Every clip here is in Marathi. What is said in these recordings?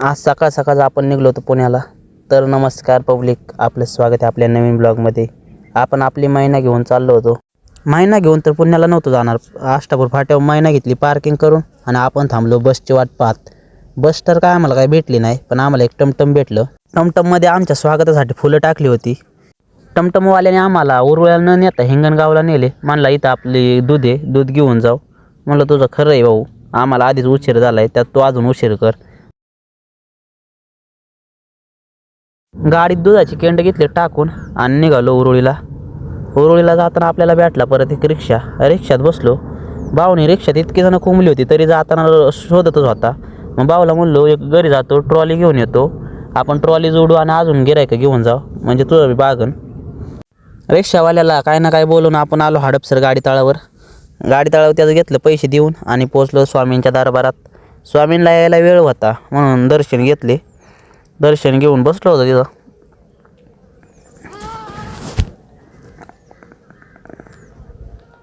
आज सकाळ सकाळ आपण निघलो होतो पुण्याला. तर नमस्कार पब्लिक, आपलं स्वागत आहे आपल्या नवीन ब्लॉगमध्ये. आपण आपली महिना घेऊन चाललो होतो. महिना घेऊन तर पुण्याला नव्हतो जाणार. आष्टापूर फाट्यावर महिना घेतली पार्किंग करून आणि आपण थांबलो बसची वाट पाहत. बस तर काय आम्हाला काही भेटली नाही, पण आम्हाला एक टमटम भेटलं. टमटममध्ये आमच्या स्वागतासाठी फुलं टाकली होती. टमटमवाल्याने आम्हाला उरुळ्याला न नेता हिंगणगावला नेले. म्हणला इथं आपली दूध आहे, दूध घेऊन जाऊ. म्हणलं तुझं खरं आहे भाऊ, आम्हाला आधीच उशीर झाला आहे, त्यात तू अजून उशीर कर. गाडीत दुधाची केंड घेतली टाकून आणि निघालो उरुळीला. उरुळीला जाताना आपल्याला भेटला परत एक रिक्षा. रिक्षात बसलो. भाऊने रिक्षात इतकी जण कुंबली होती तरी जाताना शोधतच होता. मग भाऊला म्हणलो एक घरी जातो, ट्रॉली घेऊन येतो, आपण ट्रॉली जोडू आणि अजून गिरायक घेऊन जाऊ, म्हणजे तुझं बी बागन. रिक्षावाल्याला काय ना काय बोलून आपण आलो हडपसर गाडी तळावर. गाडी तळावर त्याचं घेतलं पैसे देऊन आणि पोचलो स्वामींच्या दरबारात. स्वामींना यायला वेळ होता म्हणून दर्शन घेतले. दर्शन घेऊन बसलो होतो तिथं.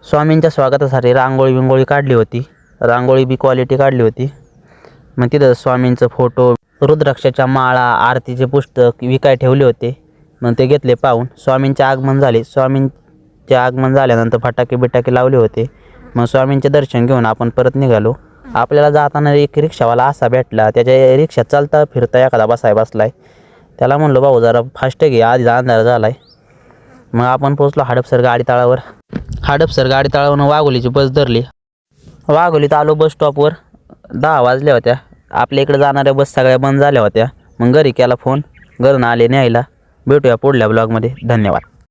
स्वामींच्या स्वागतासाठी रांगोळी काढली होती. रांगोळी बी क्वालिटी काढली होती. मग तिथं स्वामींचं फोटो, रुद्राक्षाच्या माळा, आरतीचे पुस्तक विकाय ठेवले होते. मग ते घेतले पाहून. स्वामींचे आगमन झाले. स्वामींचे आगमन झाल्यानंतर फटाके बिटाके लावले होते. मग स्वामींचे दर्शन घेऊन आपण परत निघालो. आपल्याला जाताना एक रिक्षावाला असा भेटला, त्याच्या रिक्षा चालता फिरता एखादा बसलाय. त्याला म्हणलो भाऊ जरा फास्ट घे, आधीच अंधार झालाय. मग आपण पोचलो हडपसर गाडी तळावर. हडपसर गाडी तळावरून वाघोलीची बस धरली. वाघोलीत आलो बस स्टॉपवर. 10 वाजल्या होत्या. आपल्या इकडे जाणाऱ्या बस सगळ्या बंद झाल्या होत्या. मग घरी केला फोन, घरून आले न्यायला. भेटूया पुढल्या ब्लॉगमध्ये. धन्यवाद.